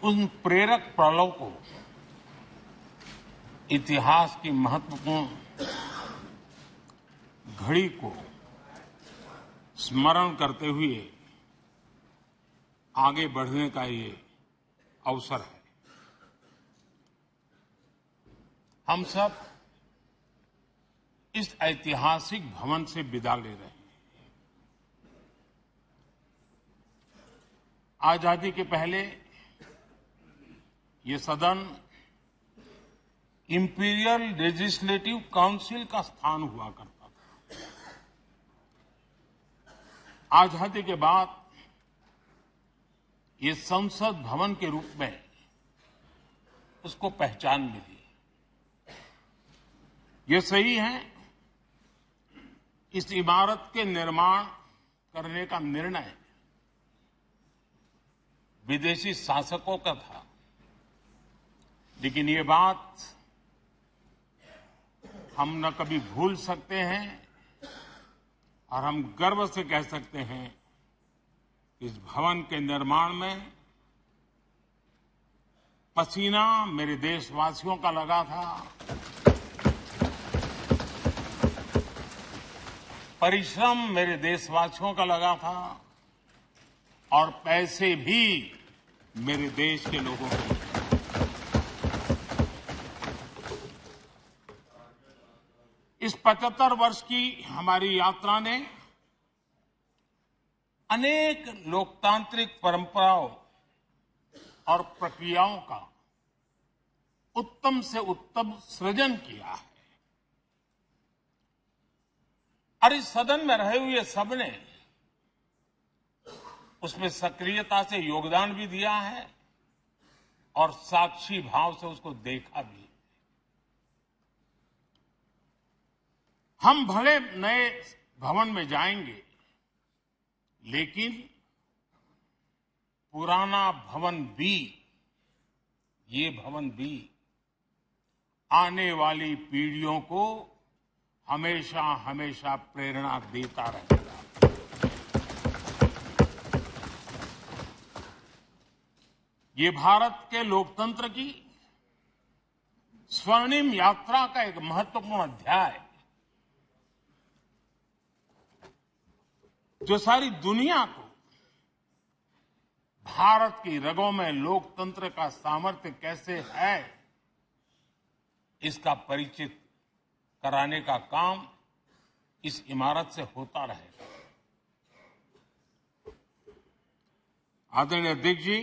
उन प्रेरक पलों को इतिहास की महत्वपूर्ण घड़ी को स्मरण करते हुए आगे बढ़ने का ये अवसर है। हम सब इस ऐतिहासिक भवन से विदा ले रहे हैं। आजादी के पहले ये सदन इंपीरियल लेजिस्लेटिव काउंसिल का स्थान हुआ करता था। आजादी के बाद ये संसद भवन के रूप में उसको पहचान मिली। ये सही है, इस इमारत के निर्माण करने का निर्णय विदेशी शासकों का था, लेकिन ये बात हम न कभी भूल सकते हैं और हम गर्व से कह सकते हैं कि इस भवन के निर्माण में पसीना मेरे देशवासियों का लगा था, परिश्रम मेरे देशवासियों का लगा था और पैसे भी मेरे देश के लोगों के। इस 75 वर्ष की हमारी यात्रा ने अनेक लोकतांत्रिक परंपराओं और प्रक्रियाओं का उत्तम से उत्तम सृजन किया है और इस सदन में रहे हुए सबने उसमें सक्रियता से योगदान भी दिया है और साक्षी भाव से उसको देखा भी। हम भले नए भवन में जाएंगे, लेकिन पुराना भवन भी, ये भवन भी आने वाली पीढ़ियों को हमेशा हमेशा प्रेरणा देता रहेगा। ये भारत के लोकतंत्र की स्वर्णिम यात्रा का एक महत्वपूर्ण अध्याय, जो सारी दुनिया को भारत की रगों में लोकतंत्र का सामर्थ्य कैसे है, इसका परिचित कराने का काम इस इमारत से होता रहेगा। आदरणीय अध्यक्ष जी,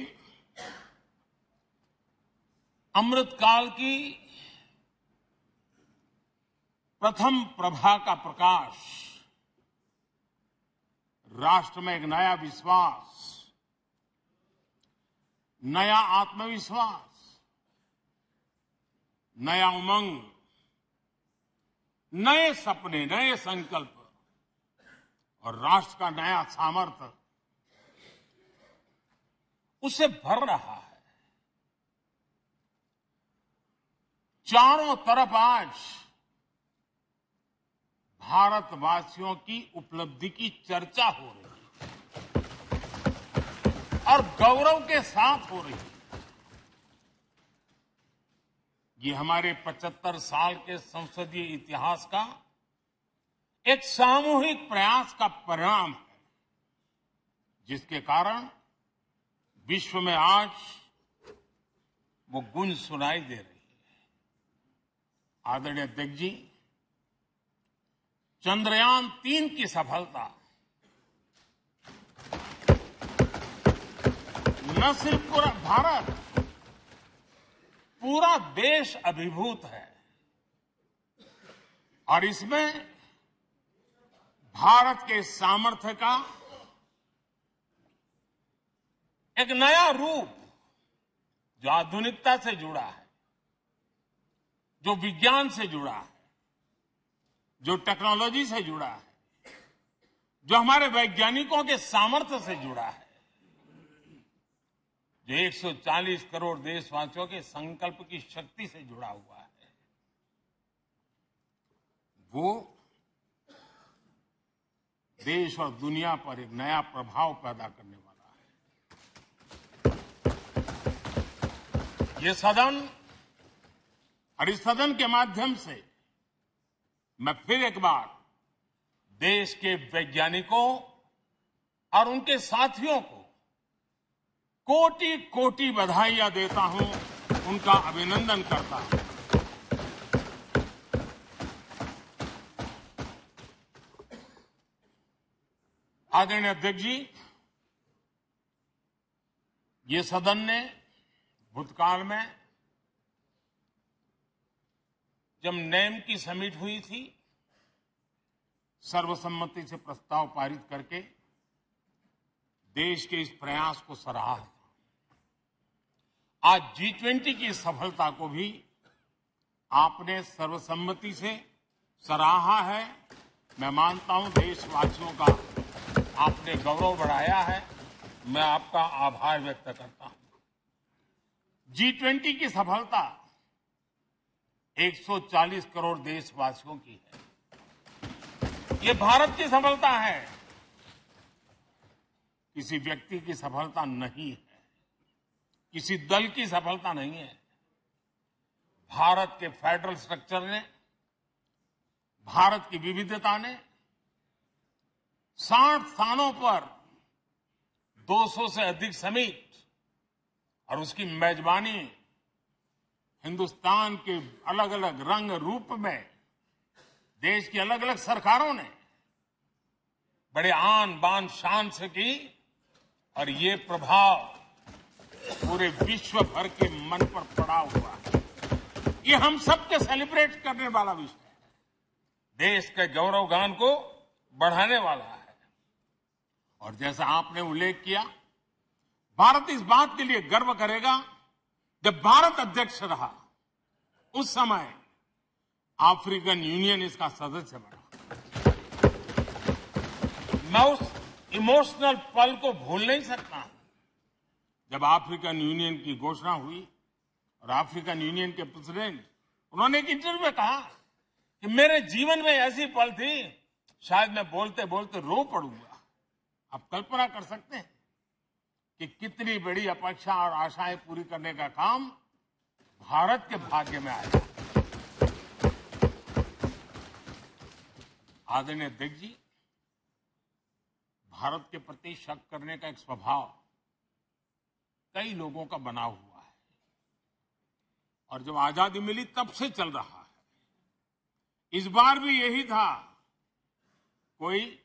अमृतकाल की प्रथम प्रभा का प्रकाश राष्ट्र में एक नया विश्वास, नया आत्मविश्वास, नया उमंग, नए सपने, नए संकल्प और राष्ट्र का नया सामर्थ्य उससे भर रहा है। चारों तरफ आज भारतवासियों की उपलब्धि की चर्चा हो रही है और गौरव के साथ हो रही है। ये हमारे 75 साल के संसदीय इतिहास का एक सामूहिक प्रयास का परिणाम है, जिसके कारण विश्व में आज वो गूंज सुनाई दे रही है। आदरणीय अध्यक्ष जी, चंद्रयान 3 की सफलता न सिर्फ पूरा भारत, पूरा देश अभिभूत है और इसमें भारत के सामर्थ्य का एक नया रूप, जो आधुनिकता से जुड़ा है, जो विज्ञान से जुड़ा है, जो टेक्नोलॉजी से जुड़ा है, जो हमारे वैज्ञानिकों के सामर्थ्य से जुड़ा है, जो 140 करोड़ देशवासियों के संकल्प की शक्ति से जुड़ा हुआ है, वो देश और दुनिया पर एक नया प्रभाव पैदा करने वाला है। ये सदन और इस सदन के माध्यम से मैं फिर एक बार देश के वैज्ञानिकों और उनके साथियों को कोटि कोटि बधाइयां देता हूं, उनका अभिनंदन करता हूं। आदरणीय अध्यक्ष जी, ये सदन ने भूतकाल में जब नेम की समिट हुई थी, सर्वसम्मति से प्रस्ताव पारित करके देश के इस प्रयास को सराहा था। आज G20 की सफलता को भी आपने सर्वसम्मति से सराहा है। मैं मानता हूं देशवासियों का आपने गौरव बढ़ाया है। मैं आपका आभार व्यक्त करता हूं। G20 की सफलता 140 करोड़ देशवासियों की है। ये भारत की सफलता है, किसी व्यक्ति की सफलता नहीं है, किसी दल की सफलता नहीं है। भारत के फेडरल स्ट्रक्चर ने, भारत की विविधता ने 60 स्थानों पर 200 से अधिक समिट और उसकी मेजबानी हिंदुस्तान के अलग अलग रंग रूप में देश की अलग अलग सरकारों ने बड़े आन बान शान से की और ये प्रभाव पूरे विश्व भर के मन पर पड़ा हुआ है। ये हम सबके सेलिब्रेट करने वाला विषय है, देश के गौरवगान को बढ़ाने वाला है। और जैसा आपने उल्लेख किया, भारत इस बात के लिए गर्व करेगा, जब भारत अध्यक्ष रहा उस समय अफ्रीकन यूनियन इसका सदस्य बना। मैं उस इमोशनल पल को भूल नहीं सकता जब अफ्रीकन यूनियन की घोषणा हुई और अफ्रीकन यूनियन के प्रेसिडेंट, उन्होंने एक इंटरव्यू में कहा कि मेरे जीवन में ऐसी पल थी, शायद मैं बोलते बोलते रो पड़ूंगा। आप कल्पना कर सकते हैं कि कितनी बड़ी अपेक्षा और आशाएं पूरी करने का काम भारत के भाग्य में आया। आदरणीय अध्यक्ष जी, भारत के प्रति शक करने का एक स्वभाव कई लोगों का बना हुआ है और जब आजादी मिली तब से चल रहा है। इस बार भी यही था, कोई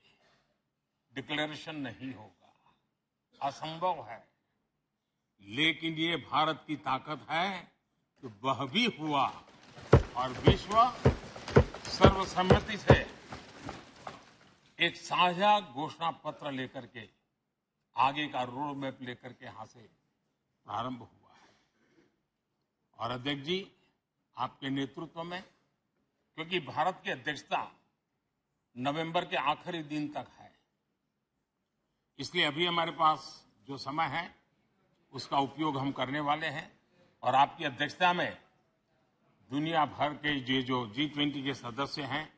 डिक्लेरेशन नहीं होगा, असंभव है। लेकिन ये भारत की ताकत है कि वह भी हुआ और विश्व सर्वसम्मति से एक साझा घोषणा पत्र लेकर के आगे का रोड मैप लेकर के यहां से प्रारंभ हुआ है। और अध्यक्ष जी, आपके नेतृत्व में, क्योंकि भारत की अध्यक्षता नवंबर के आखिरी दिन तक है, इसलिए अभी हमारे पास जो समय है उसका उपयोग हम करने वाले हैं। और आपकी अध्यक्षता में दुनिया भर के ये जो G20 के सदस्य हैं,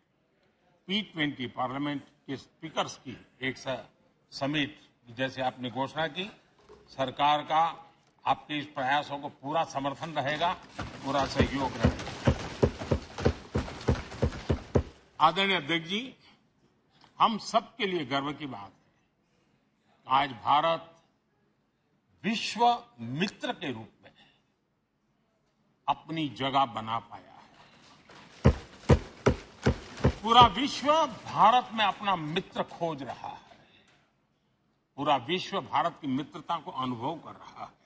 P20 पार्लियामेंट के स्पीकर्स की एक समिट जैसे आपने घोषणा की, सरकार का आपके इस प्रयासों को पूरा समर्थन रहेगा, पूरा सहयोग रहेगा। आदरणीय अध्यक्ष जी, हम सबके लिए गर्व की बात है, आज भारत विश्व मित्र के रूप में अपनी जगह बना पाया है। पूरा विश्व भारत में अपना मित्र खोज रहा है, पूरा विश्व भारत की मित्रता को अनुभव कर रहा है।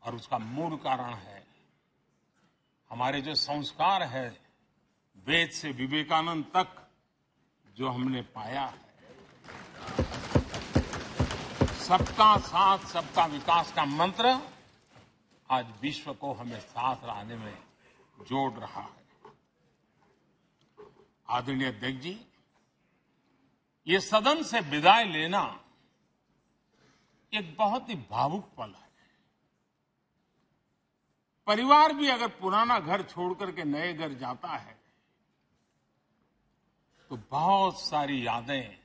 और उसका मूल कारण है हमारे जो संस्कार है, वेद से विवेकानंद तक जो हमने पाया है। सबका साथ सबका विकास का मंत्र आज विश्व को हमें साथ लाने में जोड़ रहा है। आदरणीय अध्यक्ष जी, ये सदन से विदाई लेना एक बहुत ही भावुक पल है। परिवार भी अगर पुराना घर छोड़कर के नए घर जाता है तो बहुत सारी यादें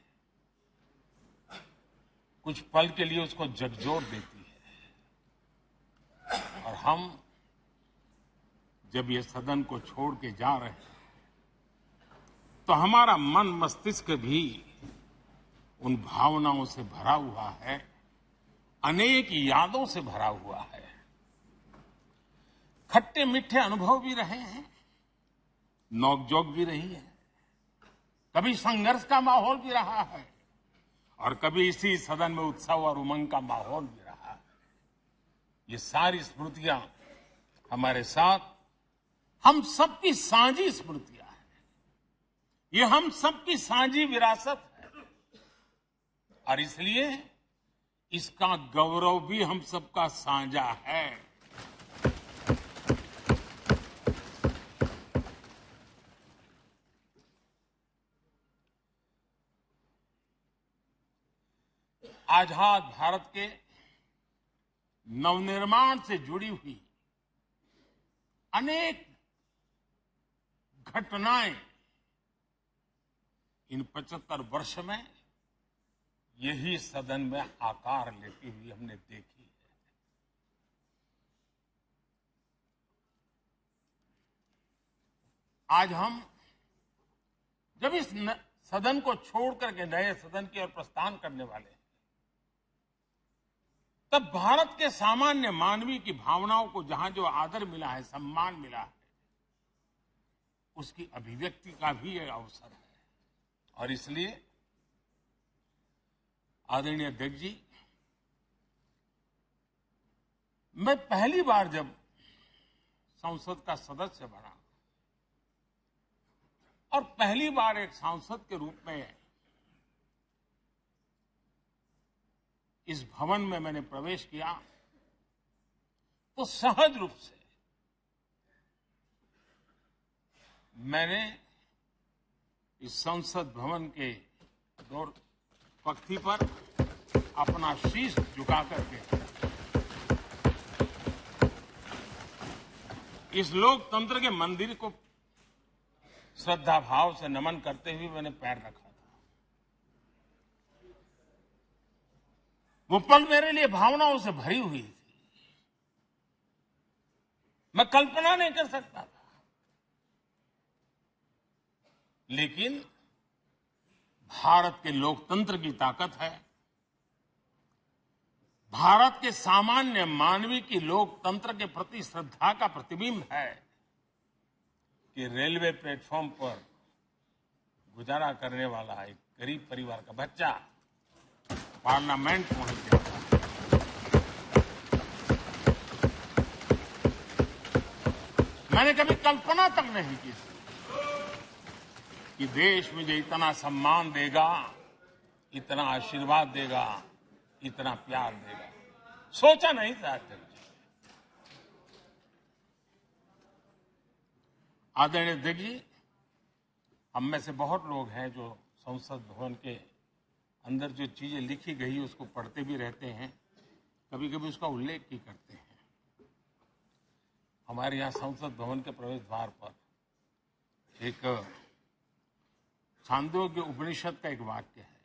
कुछ पल के लिए उसको झकझोर देती है। हम जब ये सदन को छोड़ के जा रहे हैं तो हमारा मन मस्तिष्क भी उन भावनाओं से भरा हुआ है, अनेक यादों से भरा हुआ है। खट्टे मीठे अनुभव भी रहे हैं, नोकझोंक भी रही है, कभी संघर्ष का माहौल भी रहा है और कभी इसी सदन में उत्सव और उमंग का माहौल भी रहा है। ये सारी स्मृतियां हमारे साथ हम सबकी साझी स्मृतियां हैं, ये हम सबकी साझी विरासत है और इसलिए इसका गौरव भी हम सबका साझा है। आजाद भारत के नवनिर्माण से जुड़ी हुई अनेक घटनाएं इन 75 वर्ष में यही सदन में आकार लेती हुई हमने देखी है। आज हम जब इस सदन को छोड़ करके नए सदन की ओर प्रस्थान करने वाले हैं, तब भारत के सामान्य मानवीय की भावनाओं को जहां जो आदर मिला है, सम्मान मिला है, उसकी अभिव्यक्ति का भी एक अवसर है। और इसलिए आदरणीय अध्यक्ष जी, मैं पहली बार जब संसद का सदस्य बना और पहली बार एक सांसद के रूप में इस भवन में मैंने प्रवेश किया तो सहज रूप से मैंने इस संसद भवन के दौर पक्ति पर अपना शीश झुका करके इस लोकतंत्र के मंदिर को श्रद्धा भाव से नमन करते हुए मैंने पैर रखा था। वो पल मेरे लिए भावनाओं से भरी हुई थी, मैं कल्पना नहीं कर सकता था, लेकिन भारत के लोकतंत्र की ताकत है, भारत के सामान्य मानवीय की लोकतंत्र के प्रति श्रद्धा का प्रतिबिंब है कि रेलवे प्लेटफॉर्म पर गुजारा करने वाला एक गरीब परिवार का बच्चा पार्लियामेंट पहुंच गया। मैंने कभी कल्पना तक नहीं की कि देश मुझे इतना सम्मान देगा, इतना आशीर्वाद देगा, इतना प्यार देगा। सोचा नहीं था अध्यक्ष। आदरणीय अध्यक्ष जी, हम में से बहुत लोग हैं जो संसद भवन के अंदर जो चीजें लिखी गई उसको पढ़ते भी रहते हैं, कभी कभी उसका उल्लेख भी करते हैं। हमारे यहाँ संसद भवन के प्रवेश द्वार पर एक छांदोग्य उपनिषद का एक वाक्य है,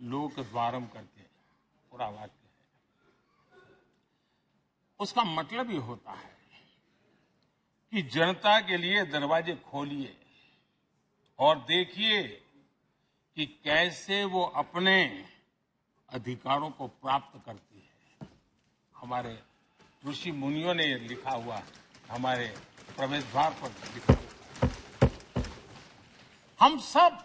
लोक द्वारम करके पूरा वाक्य है। उसका मतलब ये होता है कि जनता के लिए दरवाजे खोलिए और देखिए कि कैसे वो अपने अधिकारों को प्राप्त करती है। हमारे ऋषि मुनियों ने लिखा हुआ, हमारे प्रवेश द्वार पर लिखा हुआ। हम सब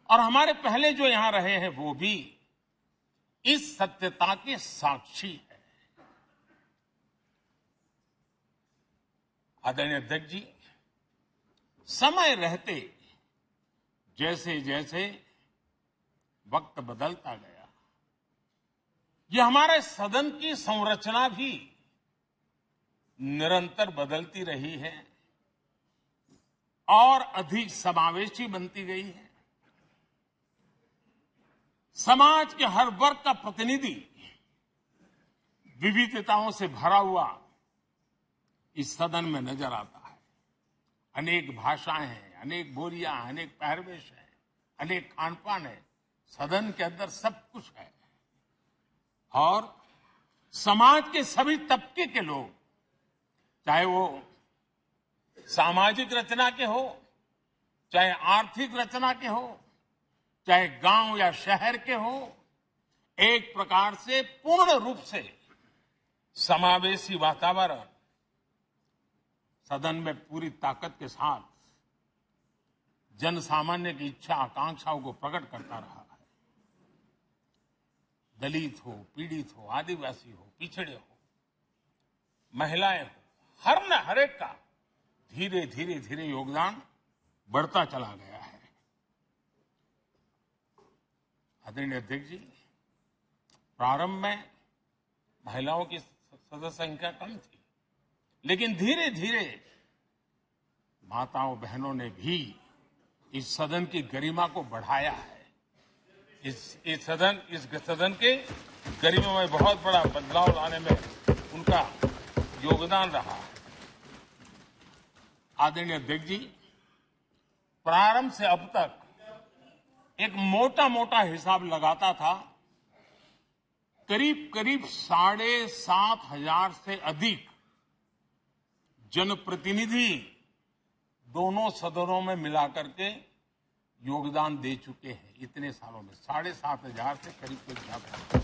और हमारे पहले जो यहां रहे हैं वो भी इस सत्यता के साक्षी है। आदरणीय अध्यक्ष जी, समय रहते जैसे जैसे वक्त बदलता गया, ये हमारे सदन की संरचना भी निरंतर बदलती रही है और अधिक समावेशी बनती गई है। समाज के हर वर्ग का प्रतिनिधि विविधताओं से भरा हुआ इस सदन में नजर आता है। अनेक भाषाएं हैं, अनेक बोलियां, अनेक पहरवेश है, अनेक खान पान है। सदन के अंदर सब कुछ है और समाज के सभी तबके के लोग, चाहे वो सामाजिक रचना के हो, चाहे आर्थिक रचना के हो, चाहे गांव या शहर के हो, एक प्रकार से पूर्ण रूप से समावेशी वातावरण सदन में पूरी ताकत के साथ जन सामान्य की इच्छा आकांक्षाओं को प्रकट करता रहा है। दलित हो, पीड़ित हो, आदिवासी हो, पिछड़े हो, महिलाएं हो, हर एक का धीरे धीरे धीरे योगदान बढ़ता चला गया है। आदरणीय अध्यक्ष जी, प्रारंभ में महिलाओं की सदस्य संख्या कम थी, लेकिन धीरे धीरे माताओं बहनों ने भी इस सदन की गरिमा को बढ़ाया है। इस सदन के गरिमा में बहुत बड़ा बदलाव लाने में उनका योगदान रहा है। आदरणीय अध्यक्ष जी, प्रारंभ से अब तक एक मोटा मोटा हिसाब लगाता था, करीब करीब 7,500 से अधिक जनप्रतिनिधि दोनों सदनों में मिलाकर के योगदान दे चुके हैं। इतने सालों में 7,500 से करीब ज्यादा।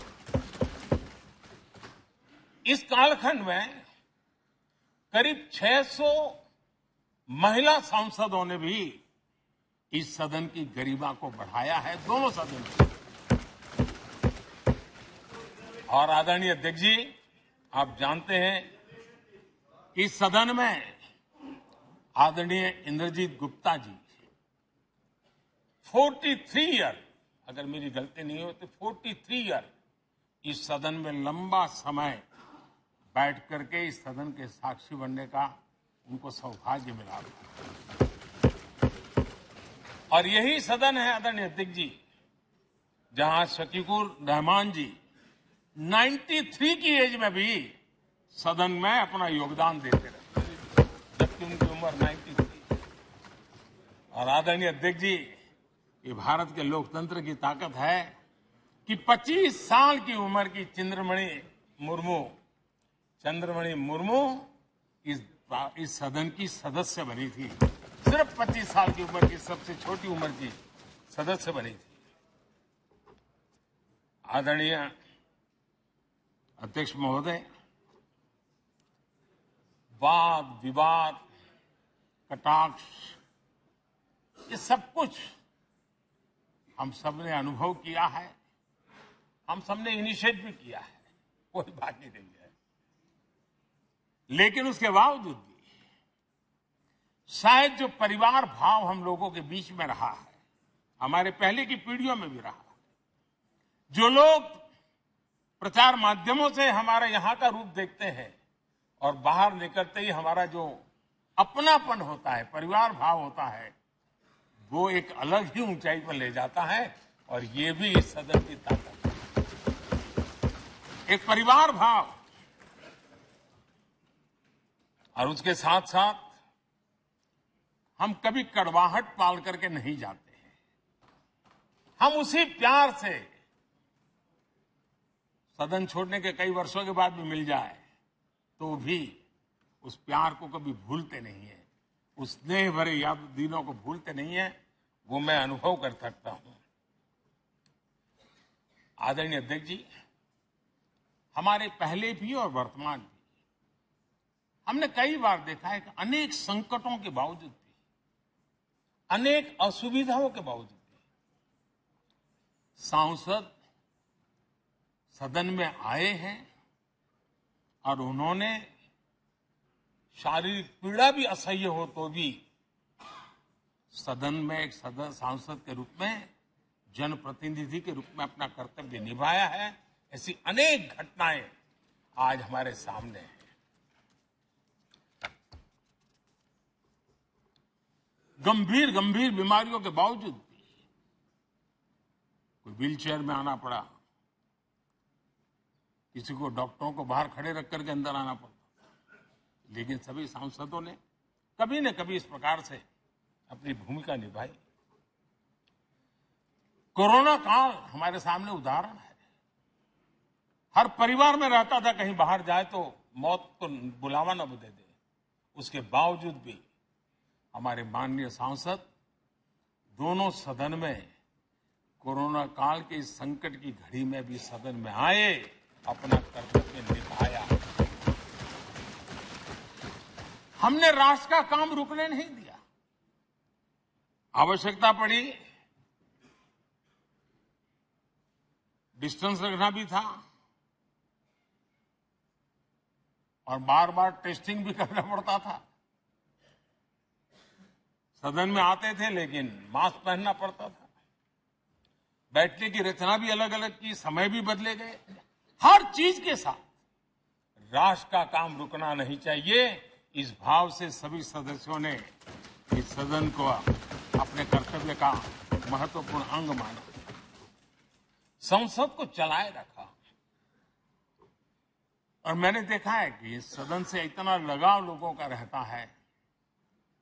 इस कालखंड में करीब 600 महिला सांसदों ने भी इस सदन की गरिमा को बढ़ाया है, दोनों सदन में। और आदरणीय अध्यक्ष जी, आप जानते हैं कि इस सदन में आदरणीय इंद्रजीत गुप्ता जी 43 ईयर, अगर मेरी गलती नहीं हो तो 43 ईयर इस सदन में लंबा समय बैठ करके इस सदन के साक्षी बनने का उनको सौभाग्य मिला। और यही सदन है आदरणीय अध्यक्ष जी, जहां शकीकुर रहमान जी 93 की एज में भी सदन में अपना योगदान देते रहे, जबकि उनकी उम्र 93। और आदरणीय अध्यक्ष जी, ये भारत के लोकतंत्र की ताकत है कि 25 साल की उम्र की चंद्रमणि मुर्मू इस सदन की सदस्य बनी थी। सिर्फ 25 साल की उम्र की, सबसे छोटी उम्र की सदस्य बनी थी। आदरणीय अध्यक्ष महोदय, वाद विवाद, कटाक्ष, ये सब कुछ हम सबने अनुभव किया है, हम सबने इनिशिएट भी किया है, कोई बात नहीं रही है। लेकिन उसके बावजूद भी शायद जो परिवार भाव हम लोगों के बीच में रहा है, हमारे पहले की पीढ़ियों में भी रहा, जो लोग प्रचार माध्यमों से हमारे यहां का रूप देखते हैं और बाहर निकलते ही हमारा जो अपनापन होता है, परिवार भाव होता है, वो एक अलग ही ऊंचाई पर ले जाता है। और ये भी इस सदन की ताकत है, एक परिवार भाव। और उसके साथ साथ हम कभी कड़वाहट पाल करके नहीं जाते हैं, हम उसी प्यार से सदन छोड़ने के कई वर्षों के बाद भी मिल जाए तो भी उस प्यार को कभी भूलते नहीं है, उस स्नेह भरे याद दिनों को भूलते नहीं है, वो मैं अनुभव कर सकता हूं। आदरणीय अध्यक्ष जी, हमारे पहले भी और वर्तमान भी हमने कई बार देखा है कि अनेक संकटों के बावजूद भी, अनेक असुविधाओं के बावजूद भी सांसद सदन में आए हैं और उन्होंने शारीरिक पीड़ा भी असह्य हो तो भी सदन में एक सांसद के रूप में, जनप्रतिनिधि के रूप में अपना कर्तव्य निभाया है। ऐसी अनेक घटनाएं आज हमारे सामने हैं। गंभीर गंभीर बीमारियों के बावजूद भी कोई व्हीलचेयर में आना पड़ा, किसी को डॉक्टरों को बाहर खड़े रख करके अंदर आना पड़ता, लेकिन सभी सांसदों ने कभी न कभी इस प्रकार से अपनी भूमिका निभाई। कोरोना काल हमारे सामने उदाहरण है। हर परिवार में रहता था, कहीं बाहर जाए तो मौत को बुलावा न दे दे। उसके बावजूद भी हमारे माननीय सांसद दोनों सदन में कोरोना काल के इस संकट की घड़ी में भी सदन में आए, अपना कर्तव्य निभाया। हमने राष्ट्र का काम रुकने नहीं दिया। आवश्यकता पड़ी, डिस्टेंस रखना भी था और बार बार टेस्टिंग भी करना पड़ता था। सदन में आते थे लेकिन मास्क पहनना पड़ता था। बैठने की रचना भी अलग अलग की, समय भी बदले गए। हर चीज के साथ राष्ट्र का काम रुकना नहीं चाहिए, इस भाव से सभी सदस्यों ने इस सदन को अपने कर्तव्य का महत्वपूर्ण अंग माना, संसद को चलाए रखा। और मैंने देखा है कि इस सदन से इतना लगाव लोगों का रहता है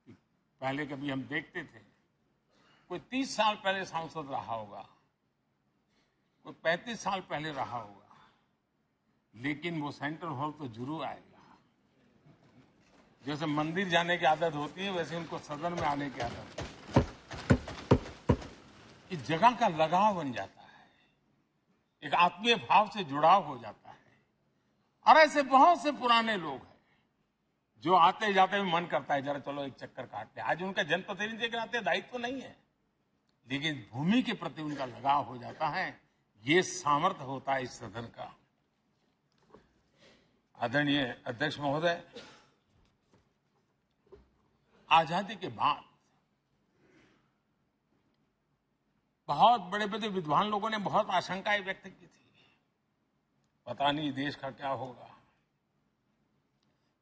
कि पहले कभी हम देखते थे कोई 30 साल पहले सांसद रहा होगा, कोई 35 साल पहले रहा होगा, लेकिन वो सेंट्रल हॉल तो जरूर आएगा। जैसे मंदिर जाने की आदत होती है, वैसे उनको सदन में आने की आदत है। इस जगह का लगाव बन जाता है, एक आत्मीय भाव से जुड़ाव हो जाता है। और ऐसे बहुत से पुराने लोग हैं जो आते जाते में मन करता है जरा चलो एक चक्कर काटते। आज उनका जनप्रतिनिधि के नाते दायित्व तो नहीं है, लेकिन भूमि के प्रति उनका लगाव हो जाता है। ये सामर्थ्य होता है इस सदन का। आदरणीय अध्यक्ष महोदय, आजादी के बाद बहुत बड़े बड़े विद्वान लोगों ने बहुत आशंकाएं व्यक्त की थी। पता नहीं देश का क्या होगा,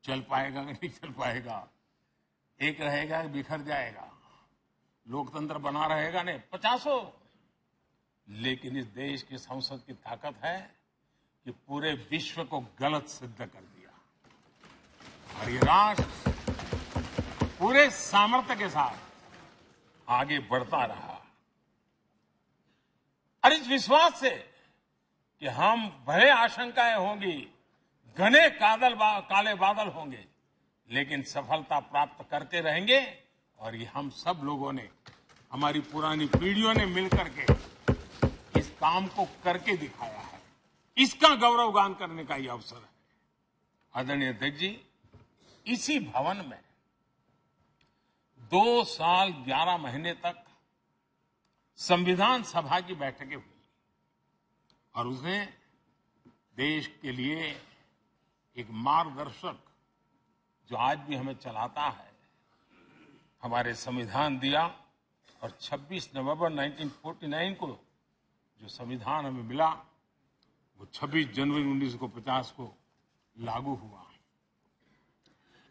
चल पाएगा कि नहीं चल पाएगा, एक रहेगा कि बिखर जाएगा, लोकतंत्र बना रहेगा नहीं, 50। लेकिन इस देश की संसद की ताकत है कि पूरे विश्व को गलत सिद्ध कर दिया और ये राष्ट्र पूरे सामर्थ्य के साथ आगे बढ़ता रहा। और इस विश्वास से कि हम भले आशंकाएं होंगी, घने काले बादल होंगे, लेकिन सफलता प्राप्त करते रहेंगे। और ये हम सब लोगों ने, हमारी पुरानी पीढ़ियों ने मिलकर के इस काम को करके दिखाया है। इसका गौरवगान करने का ये अवसर है। आदरणीय अध्यक्ष जी, इसी भवन में 2 साल 11 महीने तक संविधान सभा की बैठकें हुई और उसने देश के लिए एक मार्गदर्शक जो आज भी हमें चलाता है, हमारे संविधान दिया। और 26 नवंबर 1949 को जो संविधान हमें मिला, वो 26 जनवरी 1950 को लागू हुआ।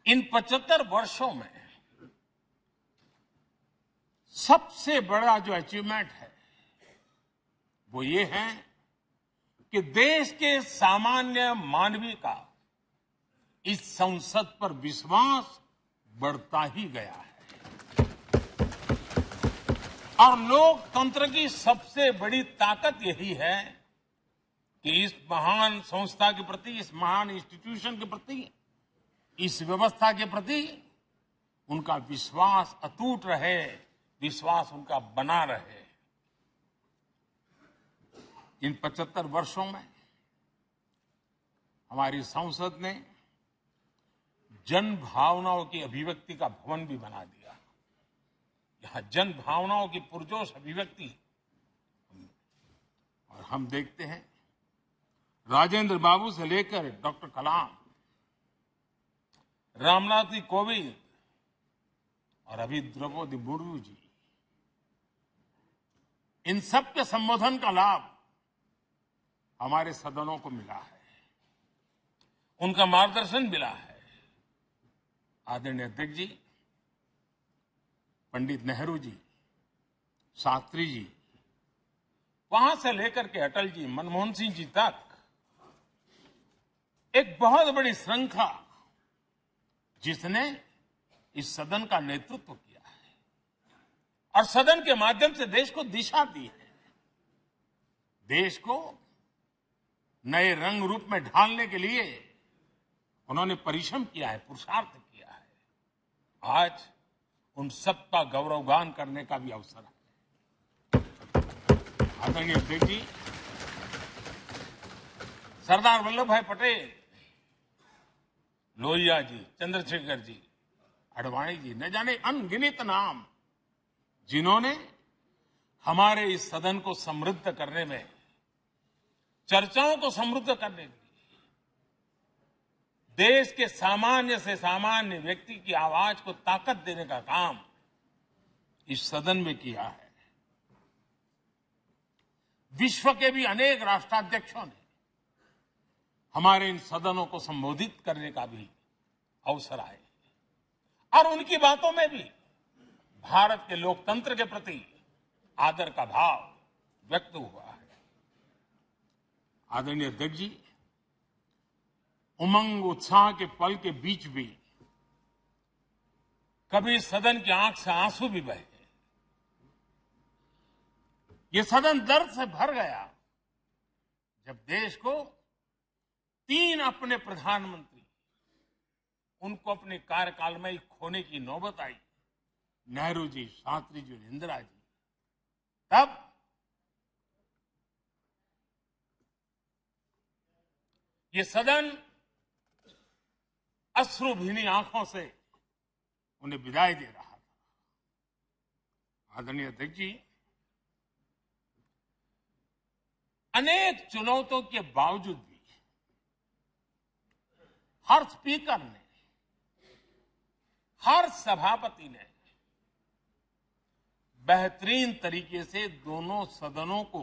इन 75 वर्षों में सबसे बड़ा जो अचीवमेंट है वो ये है कि देश के सामान्य मानवी का इस संसद पर विश्वास बढ़ता ही गया है। और लोकतंत्र की सबसे बड़ी ताकत यही है कि इस महान संस्था के प्रति, इस महान इंस्टीट्यूशन के प्रति, इस व्यवस्था के प्रति उनका विश्वास अटूट रहे, विश्वास उनका बना रहे। इन 75 वर्षों में हमारी संसद ने जन भावनाओं की अभिव्यक्ति का भवन भी बना दिया। यहां जन भावनाओं की पुरजोश अभिव्यक्ति, और हम देखते हैं राजेंद्र बाबू से लेकर डॉक्टर कलाम, रामनाथ जी कोविंद और अभी द्रौपदी मुर्मू जी, इन सब के संबोधन का लाभ हमारे सदनों को मिला है, उनका मार्गदर्शन मिला है। आदरणीय अध्यक्ष जी, पंडित नेहरू जी, शास्त्री जी, वहां से लेकर के अटल जी, मनमोहन सिंह जी तक एक बहुत बड़ी श्रृंखला जिसने इस सदन का नेतृत्व किया है और सदन के माध्यम से देश को दिशा दी है, देश को नए रंग रूप में ढालने के लिए उन्होंने परिश्रम किया है, पुरुषार्थ किया है। आज उन सबका गौरवगान करने का भी अवसर है। आदरणीय अध्यक्ष जी, सरदार वल्लभ भाई पटेल, लोहिया जी, चंद्रशेखर जी, आडवाणी जी, न जाने अनगिनत नाम, जिन्होंने हमारे इस सदन को समृद्ध करने में, चर्चाओं को समृद्ध करने में, देश के सामान्य से सामान्य व्यक्ति की आवाज को ताकत देने का काम इस सदन में किया है। विश्व के भी अनेक राष्ट्राध्यक्षों ने हमारे इन सदनों को संबोधित करने का भी अवसर आए और उनकी बातों में भी भारत के लोकतंत्र के प्रति आदर का भाव व्यक्त हुआ है। आदरणीय अध्यक्ष जी, उमंग उत्साह के पल के बीच भी कभी सदन की आंख से आंसू भी बहे। ये सदन दर्द से भर गया जब देश को 3 अपने प्रधानमंत्री उनको अपने कार्यकाल में ही खोने की नौबत आई, नेहरू जी, शास्त्री जी, इंदिरा जी। तब ये सदन अश्रुभीनी आंखों से उन्हें विदाई दे रहा था। आदरणीय अध्यक्ष जी, अनेक चुनौतियों के बावजूद भी हर स्पीकर ने, हर सभापति ने बेहतरीन तरीके से दोनों सदनों को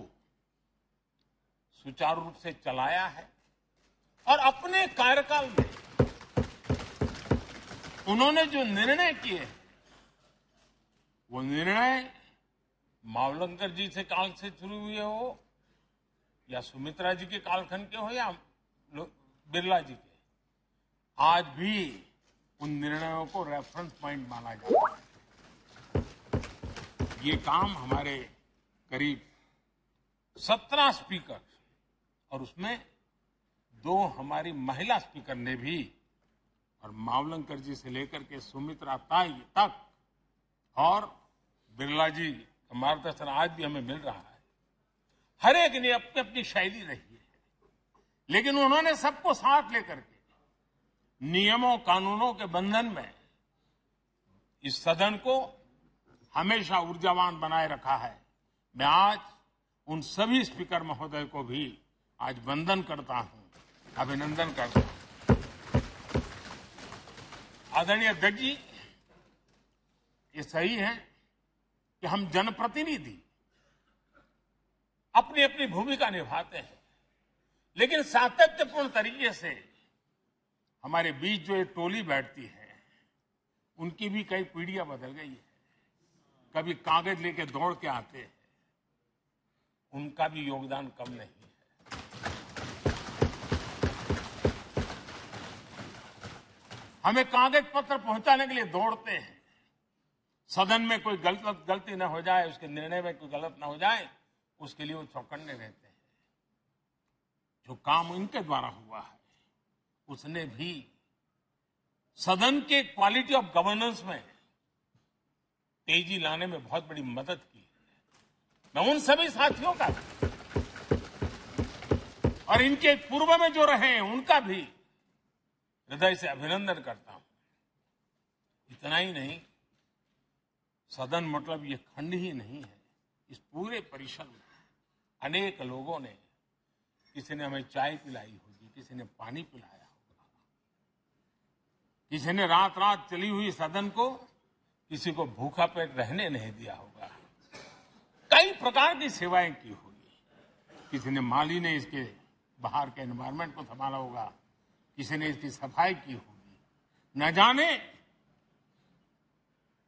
सुचारू रूप से चलाया है और अपने कार्यकाल में उन्होंने जो निर्णय किए वो निर्णय मावलंकर जी से काल से शुरू हुए हो या सुमित्रा जी के कालखंड के हो या बिरला जी के, आज भी उन निर्णयों को रेफरेंस पॉइंट माना जाता है। ये काम हमारे करीब 17 स्पीकर और उसमें 2 हमारी महिला स्पीकर ने भी, और मावलंकर जी से लेकर के सुमित्रा ताई तक और बिरला जी का मार्गदर्शन आज भी हमें मिल रहा है। हर एक ने अपनी अपनी शैली रही है, लेकिन उन्होंने सबको साथ लेकर के नियमों कानूनों के बंधन में इस सदन को हमेशा ऊर्जावान बनाए रखा है। मैं आज उन सभी स्पीकर महोदय को भी आज वंदन करता हूं, अभिनंदन करता हूं। आदरणीय अध्यक्ष जी, ये सही है कि हम जनप्रतिनिधि अपनी अपनी भूमिका निभाते हैं, लेकिन सातत्यपूर्ण तरीके से हमारे बीच जो ये टोली बैठती है उनकी भी कई पीढ़ियां बदल गई है। कभी कागज लेके दौड़ के आते हैं, उनका भी योगदान कम नहीं है। हमें कागज पत्र पहुंचाने के लिए दौड़ते हैं, सदन में कोई गलती न हो जाए, उसके निर्णय में कोई गलत न हो जाए, उसके लिए वो चौकन्ने रहते हैं। जो काम इनके द्वारा हुआ है उसने भी सदन के क्वालिटी ऑफ गवर्नेंस में तेजी लाने में बहुत बड़ी मदद की है। मैं उन सभी साथियों का और इनके पूर्व में जो रहे हैं उनका भी हृदय से अभिनंदन करता हूं। इतना ही नहीं, सदन मतलब ये खंड ही नहीं है। इस पूरे परिसर में अनेक लोगों ने, किसी ने हमें चाय पिलाई होगी, किसी ने पानी पिलाया होगा, किसी ने रात रात चली हुई सदन को किसी को भूखा पेट रहने नहीं दिया होगा। कई प्रकार की सेवाएं की होगी। किसी ने माली ने इसके बाहर के एनवायरनमेंट को संभाला होगा, किसी ने इसकी सफाई की होगी। न जाने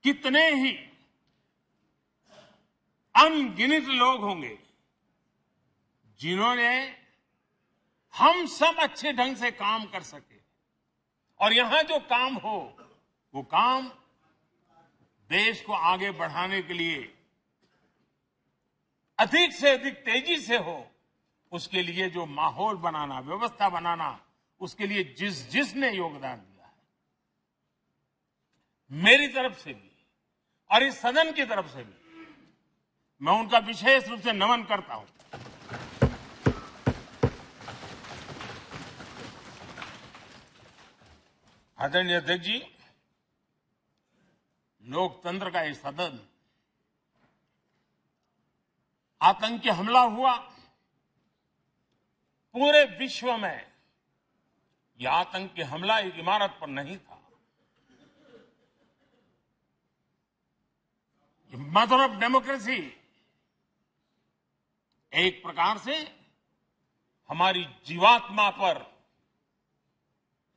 कितने ही अनगिनत लोग होंगे जिन्होंने हम सब अच्छे ढंग से काम कर सके और यहां जो काम हो वो काम देश को आगे बढ़ाने के लिए अधिक से अधिक तेजी से हो, उसके लिए जो माहौल बनाना, व्यवस्था बनाना, उसके लिए जिसने योगदान दिया है, मेरी तरफ से भी और इस सदन की तरफ से भी मैं उनका विशेष रूप से नमन करता हूं। आदरणीय अध्यक्ष जी, लोकतंत्र का ये सदन, आतंकी हमला हुआ, पूरे विश्व में यह आतंकी हमला एक इमारत पर नहीं था, मदर ऑफ डेमोक्रेसी एक प्रकार से हमारी जीवात्मा पर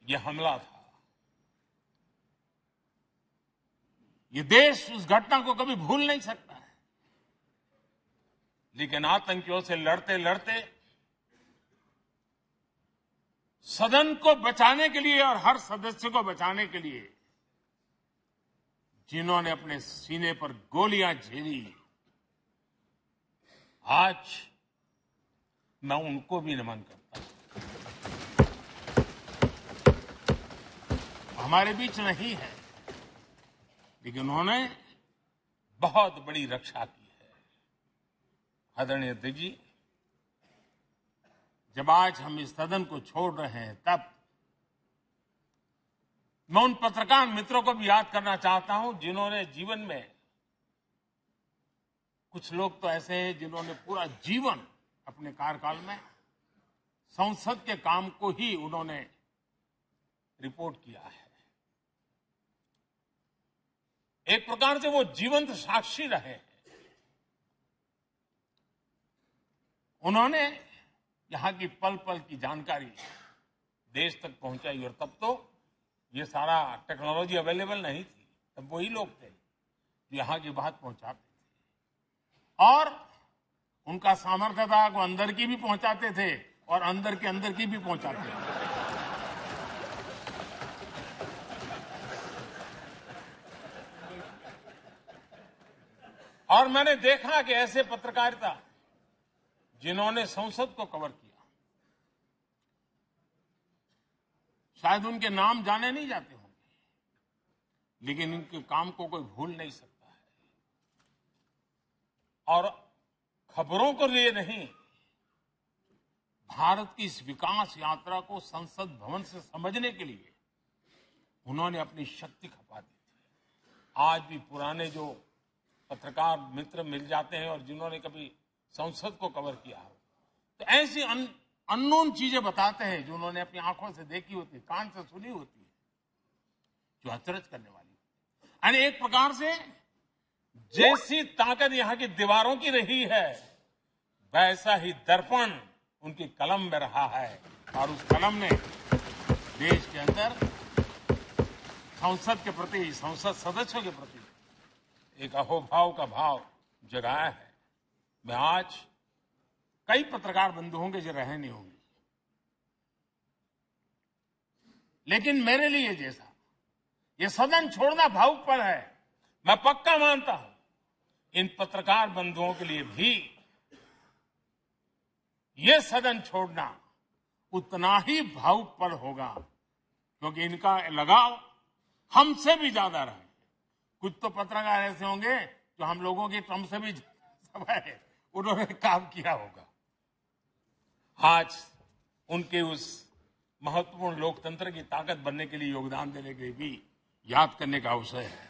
यह हमला था। ये देश उस घटना को कभी भूल नहीं सकता है, लेकिन आतंकियों से लड़ते लड़ते सदन को बचाने के लिए और हर सदस्य को बचाने के लिए जिन्होंने अपने सीने पर गोलियां झेली, आज मैं उनको भी नमन करता हूं। हमारे बीच नहीं है, लेकिन उन्होंने बहुत बड़ी रक्षा की है। आदरणीय अध्यक्ष जी, जब आज हम इस सदन को छोड़ रहे हैं, तब मैं उन पत्रकार मित्रों को भी याद करना चाहता हूं जिन्होंने जीवन में, कुछ लोग तो ऐसे हैं जिन्होंने पूरा जीवन अपने कार्यकाल में संसद के काम को ही उन्होंने रिपोर्ट किया है। एक प्रकार से वो जीवंत साक्षी रहे हैं। उन्होंने यहां की पल पल की जानकारी देश तक पहुंचाई, और तब तो ये सारा टेक्नोलॉजी अवेलेबल नहीं थी। तब वही लोग थे जो यहां की बात पहुंचाते थे, और उनका सामर्थ्य था वो अंदर की भी पहुंचाते थे और अंदर की भी पहुंचाते थे। और मैंने देखा कि ऐसे पत्रकारिता जिन्होंने संसद को कवर किया, शायद उनके नाम जाने नहीं जाते होंगे, लेकिन इनके काम को कोई भूल नहीं सकता है। और खबरों को लिए नहीं, भारत की इस विकास यात्रा को संसद भवन से समझने के लिए उन्होंने अपनी शक्ति खपा दी थी। आज भी पुराने जो पत्रकार मित्र मिल जाते हैं और जिन्होंने कभी संसद को कवर किया हो, तो ऐसी अननोन चीजें बताते हैं जो उन्होंने अपनी आंखों से देखी होती है, कान से सुनी होती है, जो अचरज करने वाली। यानी एक प्रकार से जैसी ताकत यहां की दीवारों की रही है, वैसा ही दर्पण उनकी कलम में रहा है, और उस कलम ने देश के अंदर संसद के प्रति, संसद सदस्यों के प्रति एक अहोभाव का भाव जगाया है। मैं आज कई पत्रकार बंधु होंगे जो रहे नहीं होंगे, लेकिन मेरे लिए जैसा ये सदन छोड़ना भावुकपन है, मैं पक्का मानता हूं इन पत्रकार बंधुओं के लिए भी ये सदन छोड़ना उतना ही भावुकपन होगा, क्योंकि इनका लगाव हमसे भी ज्यादा रहे। कुछ तो पत्रकार ऐसे होंगे जो हम लोगों की टर्म से भी समय उन्होंने काम किया होगा। आज उनके उस महत्वपूर्ण लोकतंत्र की ताकत बनने के लिए, योगदान देने के लिए भी याद करने का अवसर है।